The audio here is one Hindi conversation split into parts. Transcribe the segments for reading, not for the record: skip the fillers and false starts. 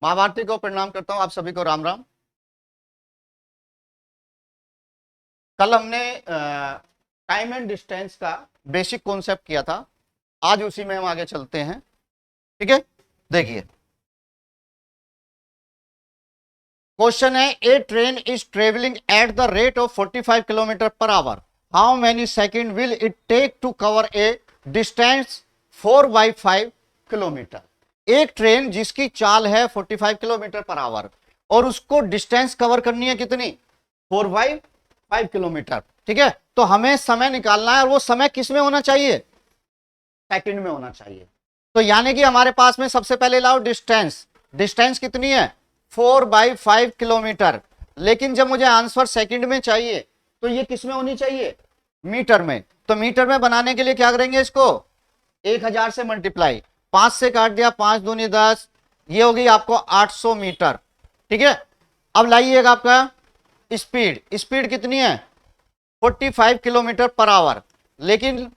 महाभारती को प्रणाम करता हूं, आप सभी को राम राम। कल हमने टाइम एंड डिस्टेंस का बेसिक कॉन्सेप्ट किया था, आज उसी में हम आगे चलते हैं। ठीक है, देखिए क्वेश्चन है, a train is travelling at the rate of 45 kilometre per hour, how many second will it take to cover a distance 4/5 kilometre. एक ट्रेन जिसकी चाल है 45 किलोमीटर पर आवर और उसको डिस्टेंस कवर करनी है कितनी, 4/5 किलोमीटर। ठीक है, तो हमें समय निकालना है और वो समय किस में होना चाहिए, सेकंड में होना चाहिए। तो यानी कि हमारे पास में सबसे पहले लाओ डिस्टेंस, डिस्टेंस कितनी है 4/5 किलोमीटर, लेकिन जब मुझे आंसर सेकंड में चाहिए तो ये किस में होनी चाहिए, मीटर में। तो मीटर में बनाने के लिए क्या करेंगे, इसको 1000 से मल्टीप्लाई, 5 से काट दिया, 5 दूनी 10, ये होगी आपको 800 मीटर। ठीक है, अब लाइएगा आपका स्पीड, स्पीड कितनी है 45 किलोमीटर पर आवर, लेकिन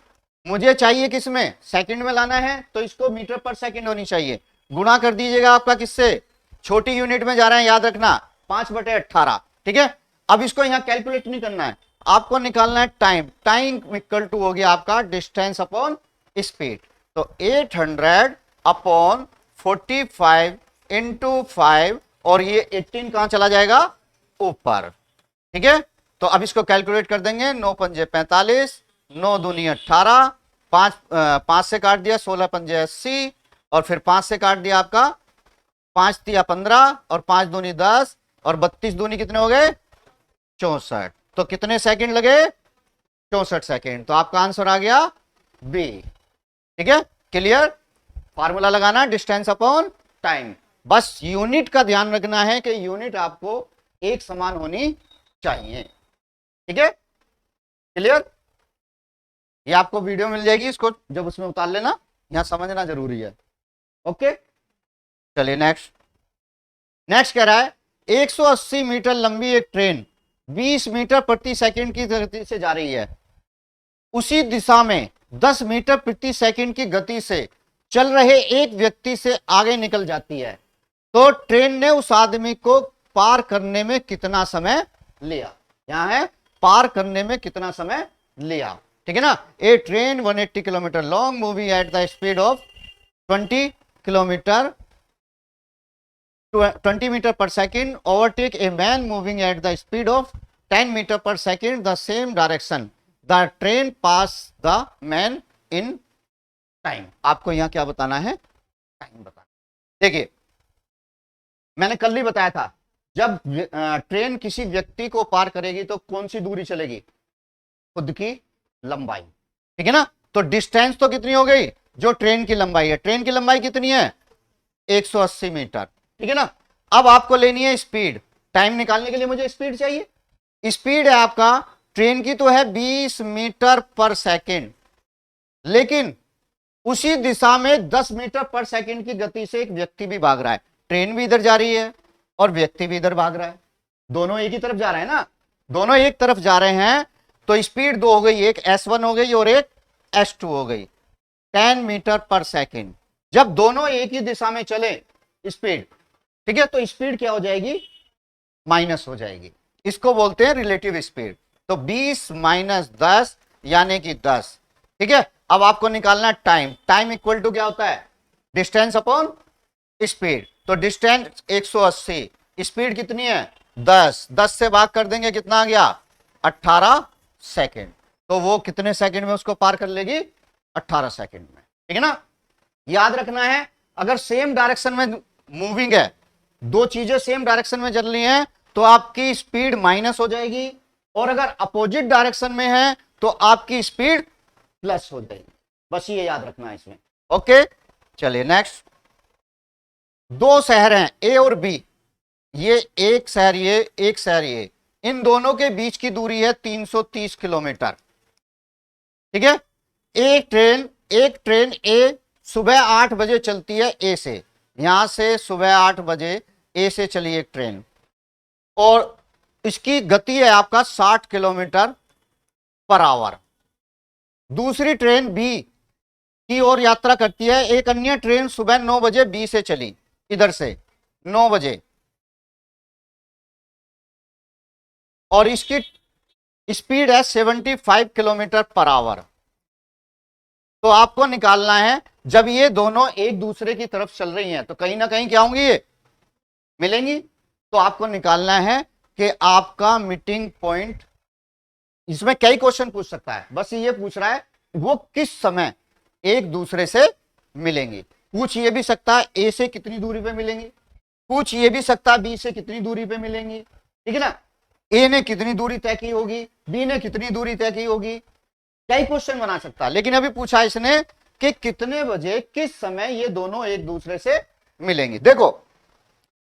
मुझे चाहिए किस में, सेकंड में लाना है, तो इसको मीटर पर सेकंड होनी चाहिए। गुणा कर दीजिएगा आपका किससे, छोटी यूनिट में जा रहे हैं, याद रखना 5/18। ठीक है, अब इसको यहां कैलकुलेट नहीं करना है, आपको निकालना है टाइम। टाइम इक्वल टू हो गया आपका डिस्टेंस अपॉन स्पीड। तो 800 अपॉन 45 इंटू 5, और ये 18 कहां चला जाएगा, ऊपर। ठीक है, तो अब इसको कैलकुलेट कर देंगे, 9 पंजे 45, 9 दूनी 18, 5 से काट दिया, 16 पंजे 80, और फिर 5 से काट दिया आपका 5 दिया 15, और 5 दूनी 10, और 32 दूनी कितने हो गए 64। तो कितने सेकंड लगे, 64 सेकंड। तो आपका आंसर आ गया बी। ठीक है, क्लियर। फार्मूला लगाना डिस्टेंस अपॉन टाइम, बस यूनिट का ध्यान रखना है कि यूनिट आपको एक समान होनी चाहिए। ठीक है, क्लियर। ये आपको वीडियो मिल जाएगी, इसको जब उसमें उतार लेना, यहां समझना जरूरी है। ओके, चलिए नेक्स्ट। नेक्स्ट कह रहा है 180 मीटर लंबी एक ट्रेन 20 मीटर प्रति सेकंड की गति से जा रही है, उसी दिशा में 10 मीटर प्रति सेकंड की गति से चल रहे एक व्यक्ति से आगे निकल जाती है, तो ट्रेन ने उस आदमी को पार करने में कितना समय लिया। यहां है पार करने में कितना समय लिया। ठीक है ना, a train 180 kilometre long moving at the speed of 20 kilometre 20 metre per second overtake a man moving at the speed of 10 metre per second the same direction, the train pass the man in time. आपको यहां क्या बताना है, टाइम बताना। देखिए मैंने कल ही बताया था, जब ट्रेन किसी व्यक्ति को पार करेगी तो कौन सी दूरी चलेगी, खुद की लंबाई। ठीक है ना, तो डिस्टेंस तो कितनी हो गई, जो ट्रेन की लंबाई है। ट्रेन की लंबाई कितनी है 180 मीटर। ठीक है ना, अब आपको लेनी है स्पीड, टाइम निकालने के लिए मुझे स्पीड चाहिए। स्पीड है आपका ट्रेन की तो है 20 मीटर पर सेकेंड, लेकिन उसी दिशा में 10 मीटर पर सेकेंड की गति से एक व्यक्ति भी भाग रहा है। ट्रेन भी इधर जा रही है और व्यक्ति भी इधर भाग रहा है, दोनों एक ही तरफ जा रहे हैं ना, दोनों एक तरफ जा रहे हैं, तो स्पीड 2 हो गई, एक S1 हो गई और एक S2 हो गई, 10 मीटर पर सेकेंड। जब दोनों एक ही दिशा में चले स्पीड, ठीक है, तो स्पीड क्या हो जाएगी, माइनस हो जाएगी। इसको बोलते हैं रिलेटिव स्पीड। तो 20 माइनस 10 यानी कि 10। ठीक है, अब आपको निकालना टाइम। टाइम इक्वल टू क्या होता है, डिस्टेंस अपॉन स्पीड। तो डिस्टेंस 180, स्पीड कितनी है 10, 10 से भाग कर देंगे कितना आ गया 18 सेकेंड। तो वो कितने सेकेंड में उसको पार कर लेगी, 18 सेकेंड में। ठीक है ना, याद रखना है, अगर सेम डायरेक्शन में मूविंग है, दो चीजें सेम डायरेक्शन में चल रही हैं, तो आपकी स्पीड माइनस हो जाएगी, और अगर अपोजिट डायरेक्शन में है तो आपकी स्पीड प्लस हो जाएगी। बस ये याद रखना है इसमें। ओके, चलिए नेक्स्ट। दो शहर हैं ए और बी, ये एक शहर ये, एक शहर ये, इन दोनों के बीच की दूरी है 330 किलोमीटर। ठीक है, एक ट्रेन ए सुबह 8 बजे चलती है ए से, यहां से सुबह 8 बजे ए से चली एक ट्रेन, और इसकी गति है आपका 60 किलोमीटर पर आवर। दूसरी ट्रेन बी की ओर यात्रा करती है, एक अन्य ट्रेन सुबह 9 बजे बी से चली, इधर से 9 बजे और इसकी स्पीड है 75 किलोमीटर पर आवर। तो आपको निकालना है जब ये दोनों एक दूसरे की तरफ चल रही हैं तो कहीं ना कहीं क्या होंगी, ये मिलेंगी। तो आपको निकालना है कि आपका मीटिंग पॉइंट, इसमें कई क्वेश्चन पूछ सकता है, बस ये पूछ रहा है वो किस समय एक दूसरे से मिलेंगी। पूछ ये भी सकता है ए से कितनी दूरी पे मिलेंगी, पूछ ये भी सकता है बी से कितनी दूरी पे मिलेंगी, ठीक है ना। ए ने कितनी दूरी तय की होगी, बी ने कितनी दूरी तय की होगी, कई क्वेश्चन बना सकता है। लेकिन अभी पूछा इसने कि कितने बजे किस समय ये दोनों एक दूसरे से मिलेंगी। देखो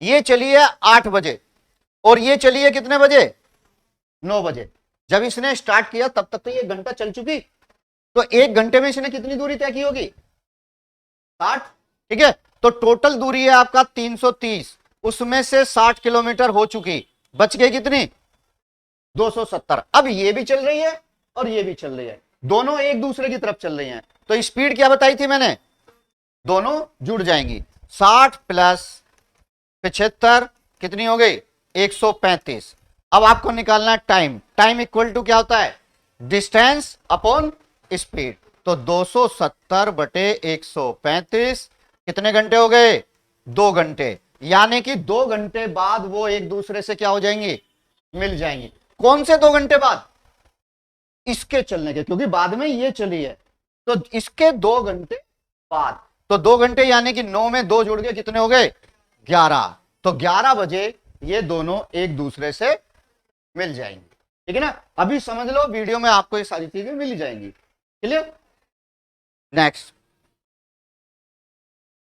ये चलिए 8 बजे और ये चलिए कितने बजे, 9 बजे। जब इसने स्टार्ट किया तब तक तो ये घंटा चल चुकी, तो 1 घंटे में इसने कितनी दूरी तय की होगी, 60, ठीक है। तो टोटल दूरी है आपका 330, उसमें से 60 किलोमीटर हो चुकी, बच गई कितनी, 270। अब ये भी चल रही है और ये भी चल रही है, दोनों एक दूसरे की तरफ चल रही हैं। तो स्पीड क्या बताई थी मैंने, दोनों जुड़ जाएंगी। 60 प्लस 75 कितनी हो गई, 135। अब आपको निकालना है टाइम। टाइम इक्वल टू क्या होता है, डिस्टेंस अपॉन स्पीड। तो 270 बटे 135 कितने घंटे हो गए, 2 घंटे। यानी कि 2 घंटे बाद वो एक दूसरे से क्या हो जाएंगी, मिल जाएंगी। कौन से 2 घंटे बाद, इसके चलने के, क्योंकि बाद में ये चली है, तो इसके 2 घंटे बाद। तो 2 घंटे यानी कि 9 में 2 जुड़ गए, कितने हो गए, 11। तो 11 बजे ये दोनों एक दूसरे से मिल जाएंगे, ठीक है ना। अभी समझ लो, वीडियो में आपको ये सारी चीजें मिल जाएंगी, क्लियर। नेक्स्ट,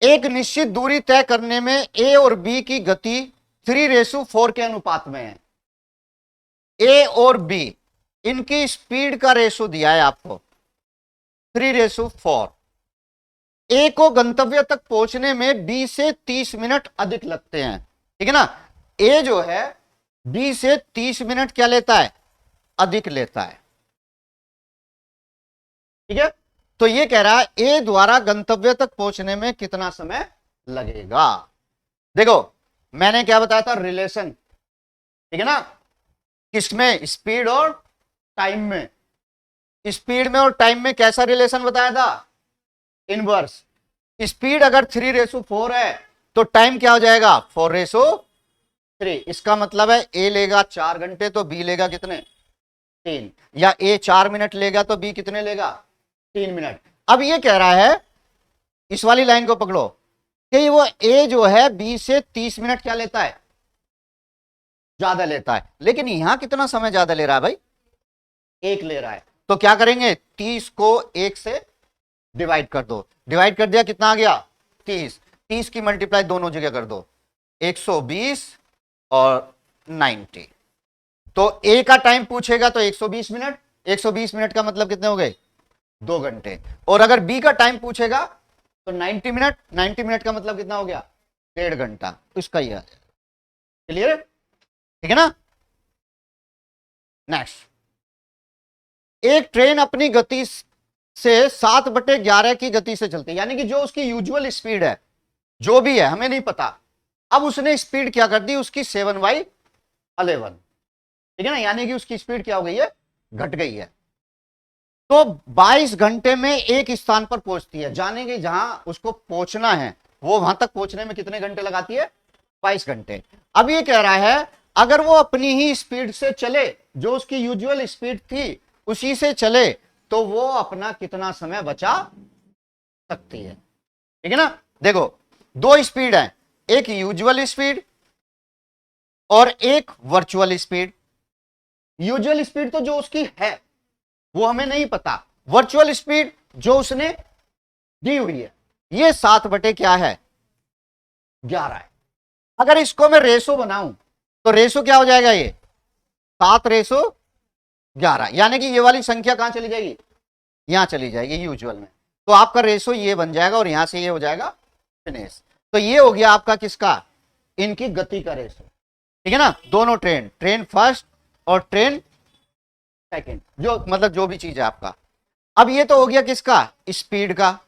एक निश्चित दूरी तय करने में ए और बी की गति 3:4 के अनुपात में है। ए और बी इनकी स्पीड का रेशो दिया है आपको 3:4। ए को गंतव्य तक पहुंचने में बी से 30 मिनट अधिक लगते हैं, ठीक है ना। ए जो है बी से 30 मिनट क्या लेता है, अधिक लेता है, ठीक है। तो ये कह रहा है ए द्वारा गंतव्य तक पहुंचने में कितना समय लगेगा। देखो मैंने क्या बताया था, रिलेशन, ठीक है ना, किसमें, स्पीड और टाइम में। स्पीड में और टाइम में कैसा रिलेशन बताया था, इनवर्स। स्पीड अगर 3:4 है तो टाइम क्या हो जाएगा, 4:3। इसका मतलब है ए लेगा 4 घंटे तो बी लेगा कितने, 3, या ए 4 मिनट लेगा तो बी कितने लेगा, 3 मिनट। अब ये कह रहा है, इस वाली लाइन को पकड़ो, कि वो ए जो है बी से 30 मिनट क्या लेता है, ज्यादा लेता है। लेकिन यहां कितना समय ज्यादा ले रहा है भाई, 1 ले रहा है। तो क्या करेंगे, 30 को 1 से डिवाइड कर दो। डिवाइड कर दिया, कितना आ गया, 30। 30 की मल्टीप्लाई दोनों जगह कर दो, 120 और 90। तो ए का टाइम पूछेगा तो 120 मिनट, 120 मिनट का मतलब कितने हो गए, 2 घंटे। और अगर बी का टाइम पूछेगा तो 90 मिनट, 90 मिनट का मतलब कितना हो गया, 1.5 घंटा। इसका ही है, क्लियर है, ठीक है ना। नेक्स्ट, एक ट्रेन अपनी गति से 7/11 की गति से चलती है, यानी कि जो उसकी यूजुअल स्पीड है, जो भी है हमें नहीं पता, अब उसने स्पीड क्या कर दी, उसकी 7/11, ठीक है ना। यानी कि उसकी स्पीड क्या हो गई है, घट गई है। तो 22 घंटे में एक स्थान पर पहुंचती है, जाने की जहां उसको पहुंचना है वो वहां तक पहुंचने में कितने घंटे लगाती है, 22 घंटे। अब ये कह रहा है अगर वो अपनी ही स्पीड से चले, जो उसकी यूजुअल स्पीड थी उसी से चले, तो वो अपना कितना समय बचा सकती है, ठीक है ना। देखो 2 स्पीड है, एक यूजुअल स्पीड और एक वर्चुअल स्पीड। यूजुअल स्पीड तो जो उसकी है वो हमें नहीं पता, वर्चुअल स्पीड जो उसने दी हुई है, ये 7 बटे क्या है, 11 है। अगर इसको मैं रेशो बनाऊं तो रेशो क्या हो जाएगा, ये 7:11, यानी कि ये वाली संख्या कहां चली जाएगी, यहां चली जाएगी यूजुअल में। तो आपका रेशो ये बन जाएगा और यहां से ये हो जाएगा फिनिश। तो ये हो गया आपका किसका, इनकी गति का रेशो, ठीक है ना। दोनों ट्रेन, ट्रेन फर्स्ट और ट्रेन सेकंड, जो मतलब जो भी चीज है आपका। अब ये तो हो गया किसका, स्पीड का।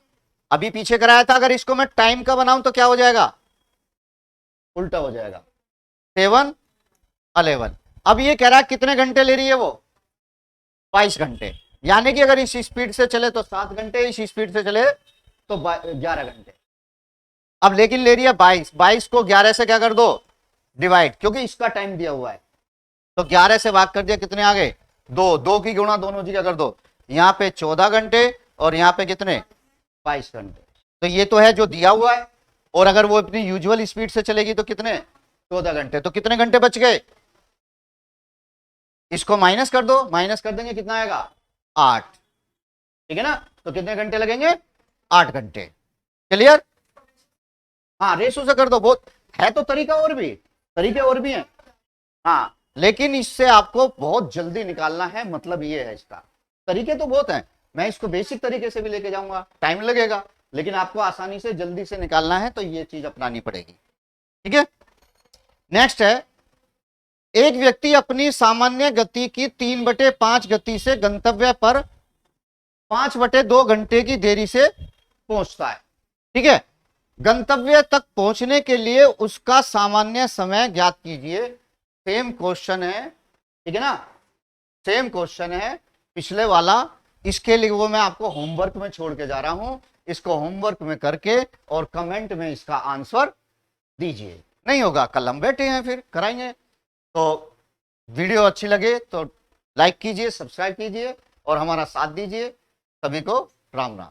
अभी पीछे कराया था, अगर इसको मैं टाइम का बनाऊं तो क्या हो जाएगा, उल्टा हो जाएगा, 7 11। अब ये कह रहा है कितने घंटे ले रही है वो, 22 घंटे, यानी कि अगर इस स्पीड से चले तो 7 घंटे, इस स्पीड से चले तो 11 घंटे। अब लेकिन ले रही है 22, 22 को 11 से क्या कर दो, डिवाइड, क्योंकि इसका टाइम दिया हुआ है, तो 11 से भाग कर दिया, कितने आ गए, 2, 2 की गुणा दोनों जी क्या कर दो, यहाँ पे 14 घंटे और यहाँ पे कितने, 22 घंटे। तो ये तो है जो दिया हुआ है, और अगर वो अपनी यूजुअल स्पीड से चलेगी तो कितने, 14 घंटे। तो कितने घंटे बच गए, इसको माइनस कर दो, माइनस कर देंगे कितना आएगा, 8, ठीक है ना। तो कितने घंटे लगेंगे, 8 घंटे। क्लियर, हाँ रेशो से कर दो, बहुत है तो तरीका, और भी तरीके और भी हैं, हाँ, लेकिन इससे आपको बहुत जल्दी निकालना है, मतलब ये है इसका, तरीके तो बहुत हैं, मैं इसको बेसिक तरीके से भी लेके जाऊंगा, टाइम लगेगा, लेकिन आपको आसानी से जल्दी से निकालना है तो ये चीज अपनानी पड़ेगी, ठीक है। नेक्स्ट है, एक व्यक्ति अपनी सामान्य गति की 3/5 गति से गंतव्य पर 5/2 घंटे की देरी से पहुंचता है, ठीक है। गंतव्य तक पहुंचने के लिए उसका सामान्य समय ज्ञात कीजिए। सेम क्वेश्चन है, ठीक है ना, सेम क्वेश्चन है पिछले वाला, इसके लिए वो मैं आपको होमवर्क में छोड़ के जा रहा हूं, इसको होमवर्क में करके और कमेंट में इसका आंसर दीजिए। नहीं होगा कल हम बैठे हैं फिर कराएंगे। तो वीडियो अच्छी लगे तो लाइक कीजिए, सब्सक्राइब कीजिए और हमारा साथ दीजिए। सभी को राम राम।